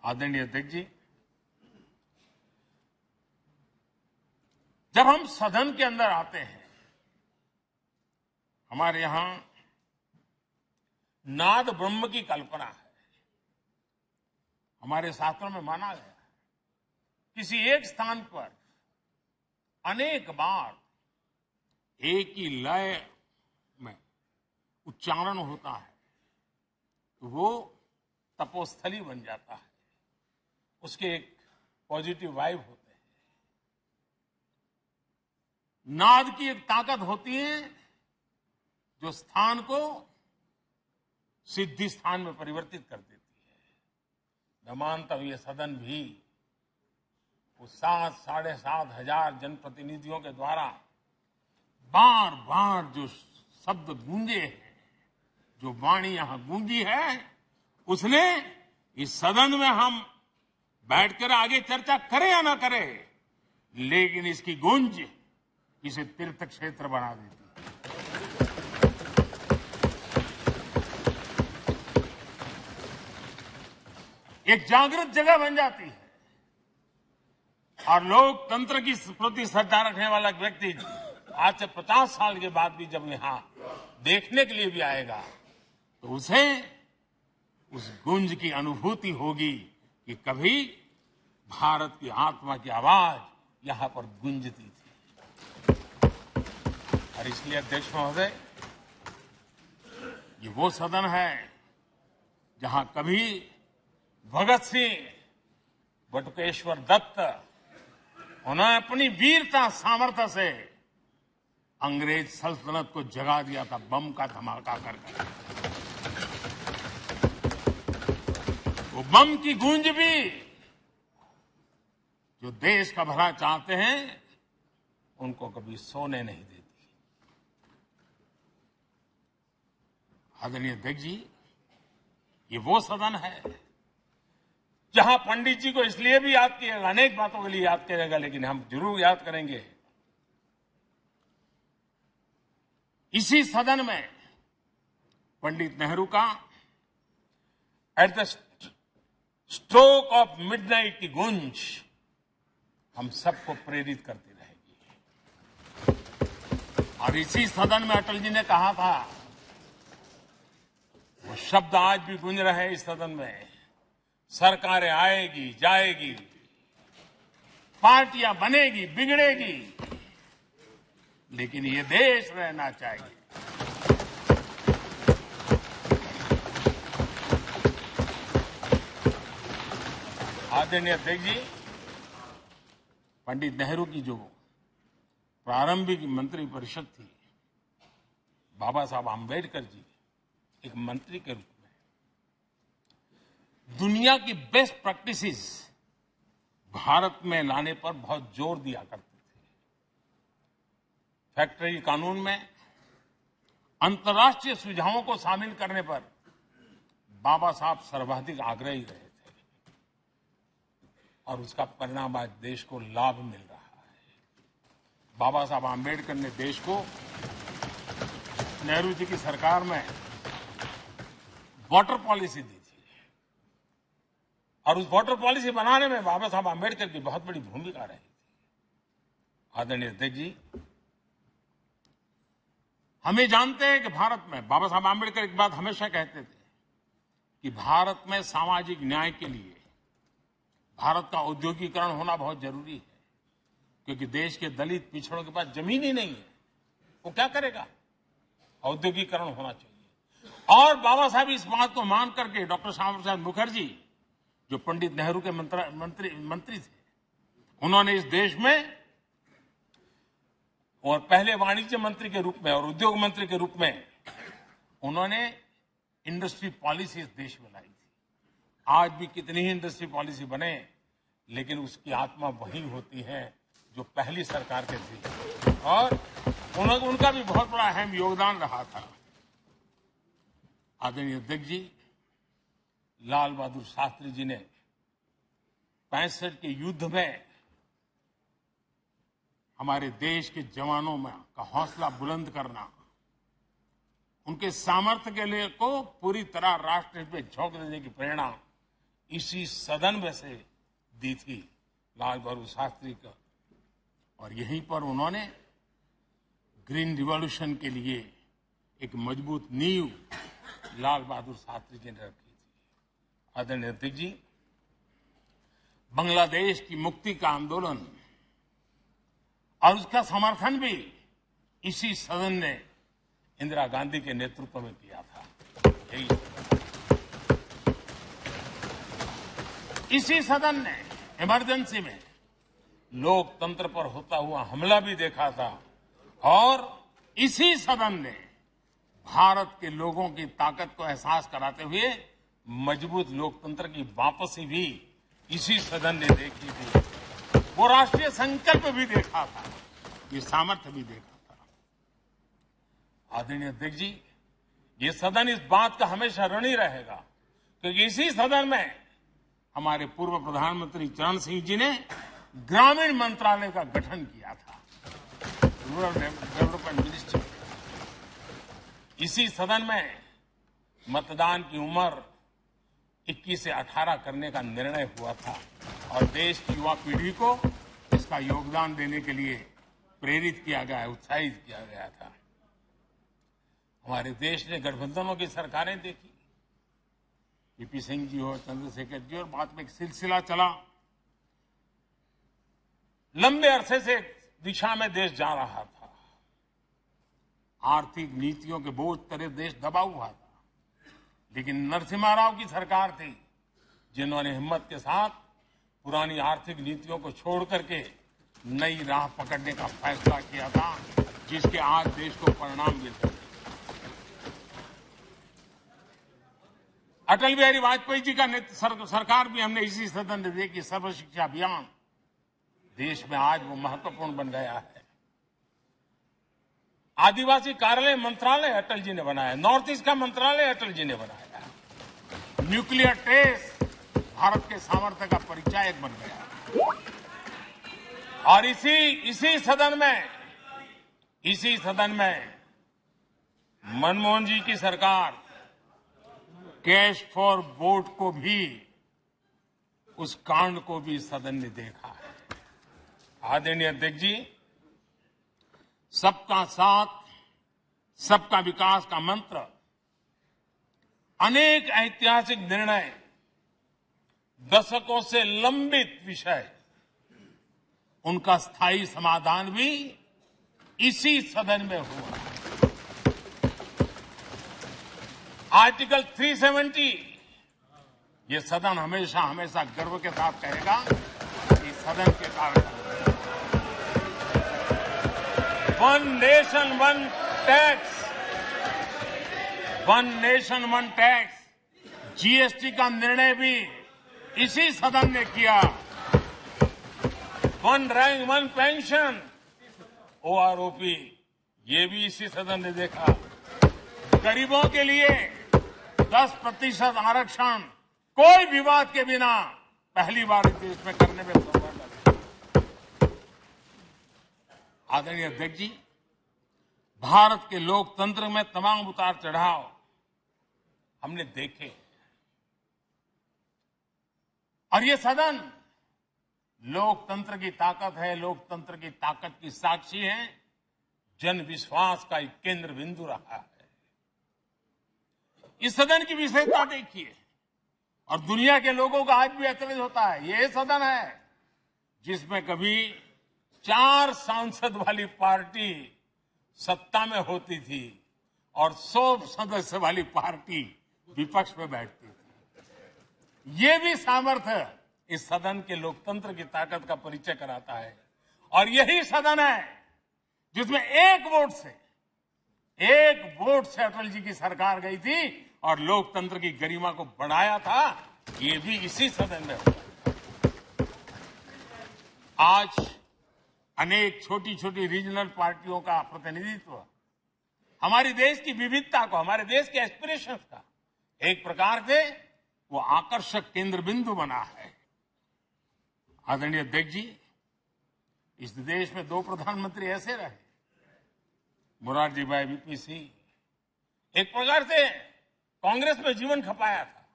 आदरणीय अध्यक्ष जी, जब हम सदन के अंदर आते हैं, हमारे यहां नाद ब्रह्म की कल्पना है। हमारे शास्त्रों में माना गया है किसी एक स्थान पर अनेक बार एक ही लय में उच्चारण होता है तो वो तपोस्थली बन जाता है, उसके एक पॉजिटिव वाइब होते हैं। नाद की एक ताकत होती है जो स्थान को सिद्धि स्थान में परिवर्तित कर देती है। मैं मानता हूं ये सदन भी उस 7,500 जनप्रतिनिधियों के द्वारा बार बार जो शब्द गूंजे हैं, जो वाणी यहां गूंजी है, उसने इस सदन में हम बैठकर आगे चर्चा करें या ना करें, लेकिन इसकी गूंज इसे तीर्थ क्षेत्र बना देती है। एक जागृत जगह बन जाती है और लोकतंत्र की प्रति श्रद्धा रखने वाला व्यक्ति आज से 50 साल के बाद भी जब यहां देखने के लिए भी आएगा तो उसे उस गूंज की अनुभूति होगी कि कभी भारत की आत्मा की आवाज यहां पर गूंजती थी। और इसलिए अध्यक्ष महोदय, ये वो सदन है जहां कभी भगत सिंह, बटुकेश्वर दत्त, उन्होंने अपनी वीरता सामर्थ्य से अंग्रेज सल्तनत को जगा दिया था बम का धमाका करके। वो बम की गूंज भी जो देश का भला चाहते हैं उनको कभी सोने नहीं देती। आदरणीय अध्यक्ष जी, ये वो सदन है जहां पंडित जी को इसलिए भी याद किएगा, अनेक बातों के लिए याद करेगा, लेकिन हम जरूर याद करेंगे इसी सदन में पंडित नेहरू का at the stroke of midnight की गूंज हम सबको प्रेरित करती रहेगी। और इसी सदन में अटल जी ने कहा था, वो शब्द आज भी गूंज रहे हैं इस सदन में, सरकारें आएगी जाएगी, पार्टियां बनेगी बिगड़ेगी, लेकिन ये देश रहना चाहिए। आदरणीय अध्यक्ष जी, पंडित नेहरू की जो प्रारंभिक मंत्री परिषद थी, बाबा साहब आम्बेडकर जी एक मंत्री के रूप में दुनिया की बेस्ट प्रैक्टिसेस भारत में लाने पर बहुत जोर दिया करते थे। फैक्ट्री कानून में अंतर्राष्ट्रीय सुझावों को शामिल करने पर बाबा साहब सर्वाधिक आग्रही रहे थे और उसका परिणाम आज देश को लाभ मिल रहा है। बाबा साहब आम्बेडकर ने देश को नेहरू जी की सरकार में वाटर पॉलिसी दी थी और उस वाटर पॉलिसी बनाने में बाबा साहब आम्बेडकर की बहुत बड़ी भूमिका रही थी। आदरणीय अध्यक्ष जी, हम ये जानते हैं कि भारत में बाबा साहब आम्बेडकर एक बात हमेशा कहते थे कि भारत में सामाजिक न्याय के लिए भारत का औद्योगिकरण होना बहुत जरूरी है, क्योंकि देश के दलित पिछड़ों के पास जमीन ही नहीं है, वो क्या करेगा? औद्योगिकरण होना चाहिए। और बाबा साहब इस बात को मान करके डॉक्टर श्यामा प्रसाद मुखर्जी, जो पंडित नेहरू के मंत्री थे, उन्होंने इस देश में और पहले वाणिज्य मंत्री के रूप में और उद्योग मंत्री के रूप में उन्होंने इंडस्ट्री पॉलिसी इस देश में लाई थी। आज भी कितनी ही इंडस्ट्री पॉलिसी बने, लेकिन उसकी आत्मा वही होती है जो पहली सरकार के थी, और उनका भी बहुत बड़ा अहम योगदान रहा था। आदरणीय अध्यक्ष जी, लाल बहादुर शास्त्री जी ने 65 के युद्ध में हमारे देश के जवानों में का हौसला बुलंद करना, उनके सामर्थ्य के लिए को पूरी तरह राष्ट्र पे झोंक देने की प्रेरणा इसी सदन में से दी थी लाल बहादुर शास्त्री का। और यहीं पर उन्होंने ग्रीन रिवॉल्यूशन के लिए एक मजबूत नींव लाल बहादुर शास्त्री जी ने रखी थी। आदरणीय अध्यक्ष जी, बांग्लादेश की मुक्ति का आंदोलन और उसका समर्थन भी इसी सदन ने इंदिरा गांधी के नेतृत्व में किया था। इसी सदन ने इमरजेंसी में लोकतंत्र पर होता हुआ हमला भी देखा था, और इसी सदन ने भारत के लोगों की ताकत को एहसास कराते हुए मजबूत लोकतंत्र की वापसी भी इसी सदन ने देखी थी। वो राष्ट्रीय संकल्प भी देखा था, ये सामर्थ्य भी देखा था। आदरणीय अध्यक्ष जी, ये सदन इस बात का हमेशा ऋणी रहेगा क्योंकि इसी सदन में हमारे पूर्व प्रधानमंत्री चरण सिंह जी ने ग्रामीण मंत्रालय का गठन किया था, रूरल डेवलपमेंट मिनिस्ट्री। इसी सदन में मतदान की उम्र 21 से 18 करने का निर्णय हुआ था और देश की युवा पीढ़ी को इसका योगदान देने के लिए प्रेरित किया गया, उत्साहित किया गया था। हमारे देश ने गठबंधनों की सरकारें देखी, वीपी सिंह जी हो, चंद्रशेखर जी, और बाद में एक सिलसिला चला। लंबे अरसे से दिशा में देश जा रहा था, आर्थिक नीतियों के बोझ तले देश दबा हुआ था, लेकिन नरसिम्हा राव की सरकार थी जिन्होंने हिम्मत के साथ पुरानी आर्थिक नीतियों को छोड़ करके नई राह पकड़ने का फैसला किया था, जिसके आज देश को परिणाम मिलते हैं। अटल बिहारी वाजपेयी जी का सरकार भी हमने इसी सदन ने देखी। सर्व शिक्षा अभियान देश में आज वो महत्वपूर्ण बन गया है। आदिवासी कार्यालय मंत्रालय अटल जी ने बनाया, नॉर्थ ईस्ट का मंत्रालय अटल जी ने बनाया, न्यूक्लियर टेस्ट भारत के सामर्थ्य का परिचायक बन गया। और इसी सदन में मनमोहन जी की सरकार कैश फॉर वोट को भी, उस कांड को भी सदन ने देखा है। आदरणीय अध्यक्ष जी, सबका साथ सबका विकास का मंत्र, अनेक ऐतिहासिक निर्णय, दशकों से लंबित विषय, उनका स्थायी समाधान भी इसी सदन में हुआ। आर्टिकल 370, ये सदन हमेशा हमेशा गर्व के साथ कहेगा कि सदन के कारण one nation one tax, one nation one tax, GST का निर्णय भी इसी सदन ने किया। One rank one pension, OROP, ये भी इसी सदन ने देखा। गरीबों के लिए 10% आरक्षण कोई विवाद के बिना पहली बार इस देश में करने में सफल है। आदरणीय अध्यक्ष जी, भारत के लोकतंत्र में तमाम उतार चढ़ाव हमने देखे और ये सदन लोकतंत्र की ताकत है, लोकतंत्र की ताकत की साक्षी है, जन विश्वास का एक केंद्र बिंदु रहा है। इस सदन की विशेषता देखिए और दुनिया के लोगों का आज भी ऐतराज होता है। ये सदन है जिसमें कभी 4 सांसद वाली पार्टी सत्ता में होती थी और 100 सदस्य वाली पार्टी विपक्ष में बैठती थी। ये भी सामर्थ्य इस सदन के लोकतंत्र की ताकत का परिचय कराता है। और यही सदन है जिसमें एक वोट से अटल जी की सरकार गई थी और लोकतंत्र की गरिमा को बढ़ाया था। ये भी इसी सदन में हुआ। आज अनेक छोटी छोटी रीजनल पार्टियों का प्रतिनिधित्व हमारे देश की विविधता को, हमारे देश के एस्पिरेशंस का एक प्रकार से वो आकर्षक केंद्र बिंदु बना है। आदरणीय अध्यक्ष जी, इस देश में 2 प्रधानमंत्री ऐसे रहे, मोरारजी भाई, वीपी सिंह, एक प्रकार से कांग्रेस में जीवन खपाया था,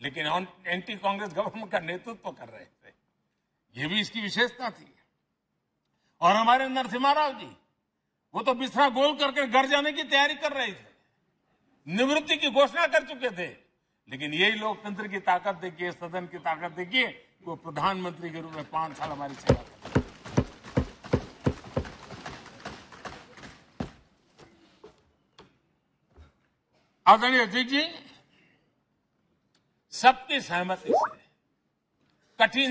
लेकिन एंटी कांग्रेस गवर्नमेंट का नेतृत्व कर रहे थे। ये भी इसकी विशेषता थी। और हमारे नरसिम्हा राव जी, वो तो बिस्तरा गोल करके घर जाने की तैयारी कर रहे थे, निवृत्ति की घोषणा कर चुके थे, लेकिन यही लोकतंत्र की ताकत देखिए, सदन की ताकत देखिए, वो प्रधानमंत्री के रूप में 5 साल हमारी सेवा कर। आदरणीय अध्यक्ष जी, सबकी सहमति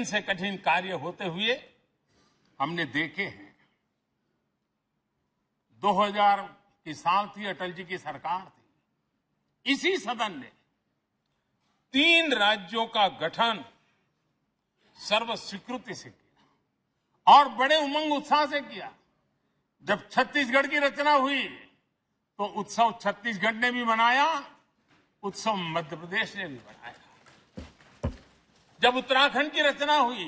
से कठिन कार्य होते हुए हमने देखे हैं। 2000 की साल थी, अटल जी की सरकार थी। इसी सदन ने 3 राज्यों का गठन सर्व स्वीकृति से किया और बड़े उमंग उत्साह से किया। जब छत्तीसगढ़ की रचना हुई तो उत्सव छत्तीसगढ़ ने भी मनाया, उत्सव मध्य प्रदेश ने भी मनाया। जब उत्तराखंड की रचना हुई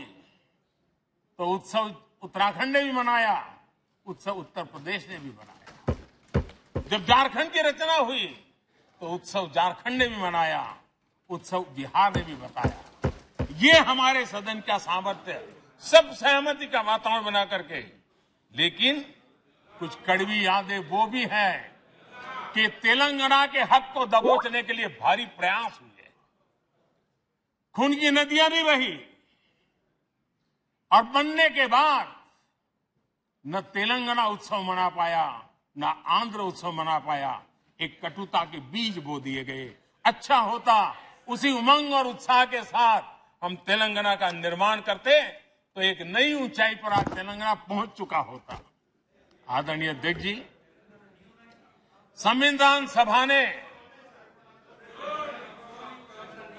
तो उत्सव उत्तराखंड ने भी मनाया, उत्सव उत्तर प्रदेश ने भी मनाया। जब झारखंड की रचना हुई तो उत्सव झारखंड ने भी मनाया, उत्सव बिहार ने भी बताया। ये हमारे सदन का सामर्थ्य, सब सहमति का वातावरण बना करके। लेकिन कुछ कड़वी यादें वो भी हैं कि तेलंगाना के हक को दबोचने के लिए भारी प्रयास हुए, खून की नदियां भी बही, और बनने के बाद न तेलंगाना उत्सव मना पाया, न आंध्र उत्सव मना पाया। एक कटुता के बीज बो दिए गए। अच्छा होता उसी उमंग और उत्साह के साथ हम तेलंगाना का निर्माण करते तो एक नई ऊंचाई पर आज तेलंगाना पहुंच चुका होता। आदरणीय अध्यक्ष जी, संविधान सभा ने,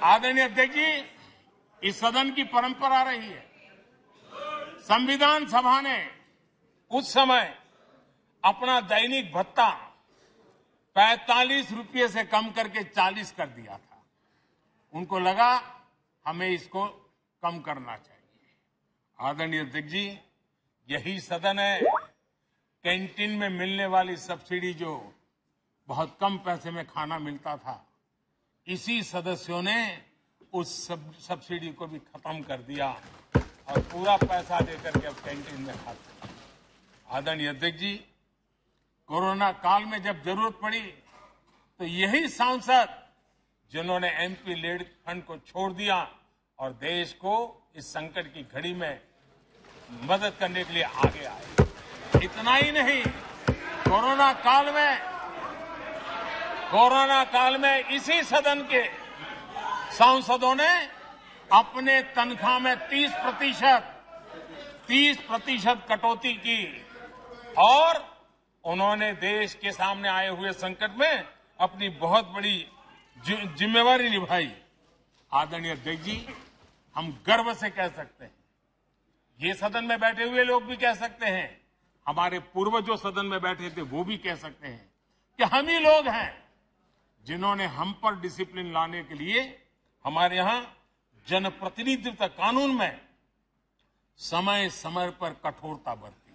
आदरणीय अध्यक्ष जी, इस सदन की परंपरा रही है। संविधान सभा ने उस समय अपना दैनिक भत्ता 45 रुपये से कम करके 40 कर दिया था। उनको लगा हमें इसको कम करना चाहिए। आदरणीय अध्यक्ष जी, यही सदन है कैंटीन में मिलने वाली सब्सिडी, जो बहुत कम पैसे में खाना मिलता था, इसी सदस्यों ने उस सब्सिडी को भी खत्म कर दिया और पूरा पैसा देकर के अब कैंटीन में खाते। आदरणीय अध्यक्ष जी, कोरोना काल में जब जरूरत पड़ी तो यही सांसद जिन्होंने एमपी लेड फंड को छोड़ दिया और देश को इस संकट की घड़ी में मदद करने के लिए आगे आए। इतना ही नहीं, कोरोना काल में इसी सदन के सांसदों ने अपने तनख्वाह में 30% कटौती की और उन्होंने देश के सामने आए हुए संकट में अपनी बहुत बड़ी जिम्मेवारी निभाई। आदरणीय अध्यक्ष जी, हम गर्व से कह सकते हैं, ये सदन में बैठे हुए लोग भी कह सकते हैं, हमारे पूर्वज जो सदन में बैठे थे वो भी कह सकते हैं कि हम ही लोग हैं जिन्होंने हम पर डिसिप्लिन लाने के लिए हमारे यहां जनप्रतिनिधित्व कानून में समय समय पर कठोरता बरती।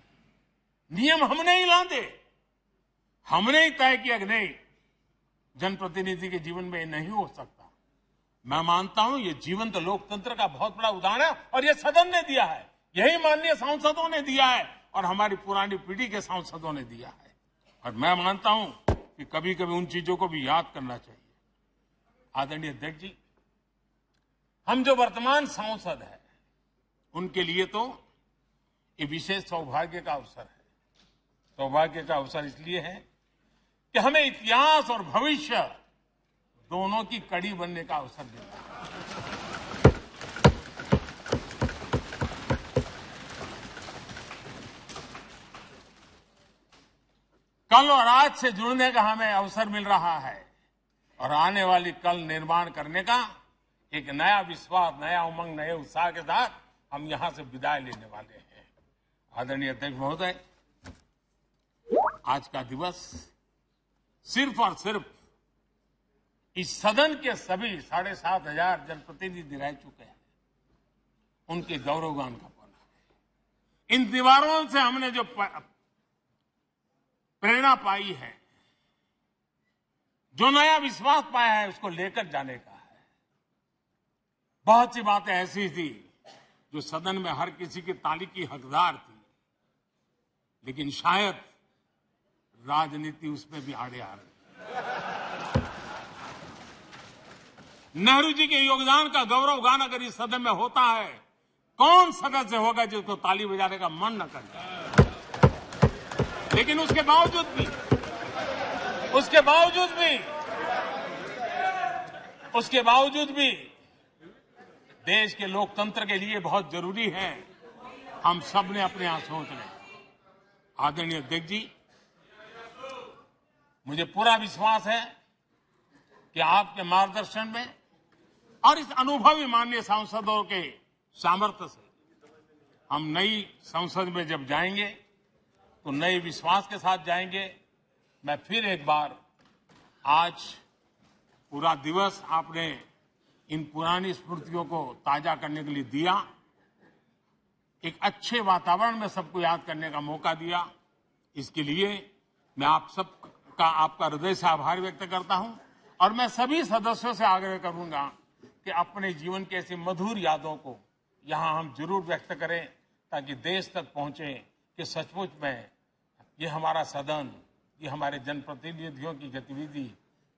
नियम हमने ही लादे, हमने ही तय किया कि नहीं, जनप्रतिनिधि के जीवन में ये नहीं हो सकता। मैं मानता हूं ये जीवंत लोकतंत्र का बहुत बड़ा उदाहरण है और ये सदन ने दिया है, यही माननीय सांसदों ने दिया है और हमारी पुरानी पीढ़ी के सांसदों ने दिया है। और मैं मानता हूं कि कभी कभी उन चीजों को भी याद करना चाहिए। आदरणीय अध्यक्ष जी, हम जो वर्तमान सांसद हैं उनके लिए तो ये विशेष सौभाग्य का अवसर है। सौभाग्य का अवसर इसलिए है कि हमें इतिहास और भविष्य दोनों की कड़ी बनने का अवसर देता है। कल और आज से जुड़ने का हमें अवसर मिल रहा है और आने वाली कल निर्माण करने का एक नया विश्वास, नया उमंग, नए उत्साह के साथ हम यहां से विदाई लेने वाले हैं। आदरणीय अध्यक्ष महोदय, आज का दिवस सिर्फ और सिर्फ इस सदन के सभी 7,500 जनप्रतिनिधि रह चुके हैं उनके गौरवगान का पल है। इन दीवारों से हमने जो प्रेरणा पाई है, जो नया विश्वास पाया है, उसको लेकर जाने का है। बहुत सी बातें ऐसी थी जो सदन में हर किसी की ताली की हकदार थी, लेकिन शायद राजनीति उसमें भी आड़े आ रही। नेहरू जी के योगदान का गौरवगान अगर इस सदन में होता है, कौन सदस्य होगा जिसको ताली बजाने का मन न करे। लेकिन उसके बावजूद भी देश के लोकतंत्र के लिए बहुत जरूरी है हम सब ने अपने यहां सोच लें। आदरणीय अध्यक्ष जी, मुझे पूरा विश्वास है कि आपके मार्गदर्शन में और इस अनुभवी माननीय सांसदों के सामर्थ्य से हम नई संसद में जब जाएंगे तो नए विश्वास के साथ जाएंगे, मैं फिर एक बार आज पूरा दिवस आपने इन पुरानी स्मृतियों को ताजा करने के लिए दिया, एक अच्छे वातावरण में सबको याद करने का मौका दिया। इसके लिए मैं आप सबका आपका हृदय से आभार व्यक्त करता हूं और मैं सभी सदस्यों से आग्रह करूंगा कि अपने जीवन की ऐसी मधुर यादों को यहां हम जरूर व्यक्त करें ताकि देश तक पहुंचे कि सचमुच में ये हमारा सदन, ये हमारे जनप्रतिनिधियों की गतिविधि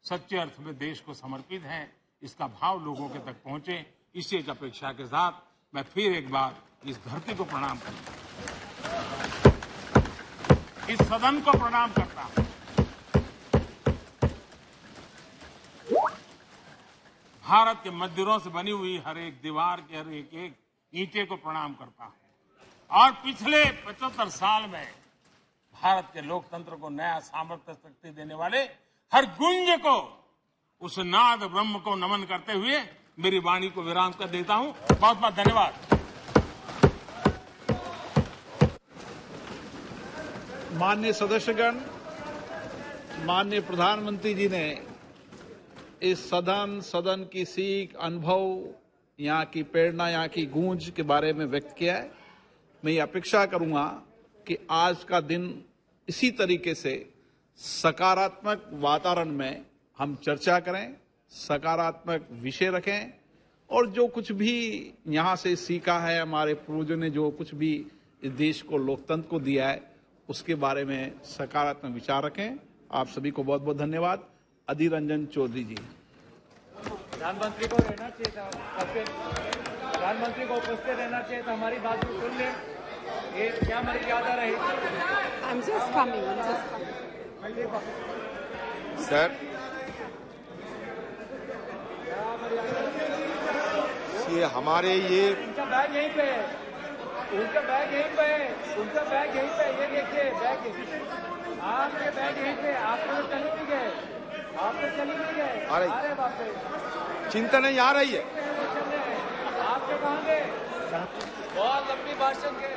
सच्चे अर्थ में देश को समर्पित है, इसका भाव लोगों के तक पहुंचे। इसी एक अपेक्षा के साथ मैं फिर एक बार इस धरती को प्रणाम करता हूं, इस सदन को प्रणाम करता हूं। भारत के मंदिरों से बनी हुई हर एक दीवार के हर एक एक ईंटे को प्रणाम करता हूं और पिछले 75 साल में भारत के लोकतंत्र को नया सामर्थ्य शक्ति देने वाले हर गुंज को, उस नाद ब्रह्म को नमन करते हुए मेरी वाणी को विराम कर देता हूं। बहुत बहुत धन्यवाद। माननीय सदस्यगण, माननीय प्रधानमंत्री जी ने इस सदन की सीख, अनुभव, यहाँ की प्रेरणा, यहाँ की गूंज के बारे में व्यक्त किया है। मैं ये अपेक्षा करूंगा कि आज का दिन इसी तरीके से सकारात्मक वातावरण में हम चर्चा करें, सकारात्मक विषय रखें और जो कुछ भी यहाँ से सीखा है, हमारे पूर्वजों ने जो कुछ भी इस देश को, लोकतंत्र को दिया है, उसके बारे में सकारात्मक विचार रखें। आप सभी को बहुत बहुत धन्यवाद। अधीर रंजन चौधरी जी। प्रधानमंत्री को रहना चाहिए था, प्रधानमंत्री को उपस्थित रहना चाहिए था, हमारी बात को सुन ले। ये क्या हमारी ज्यादा रही? I'm just coming. सर, ये हमारे ये उनका बैग यहीं पे है, उनका बैग यहीं पे है, उनका बैग यहीं पे, ये देखिए बैग, आपके बैग यहीं पे, आप तो चले नहीं गए, आप तो चले नहीं गए, अरे वापस चिंता नहीं आ रही है। आपके कहाँ गए? बहुत लंबी भाषण के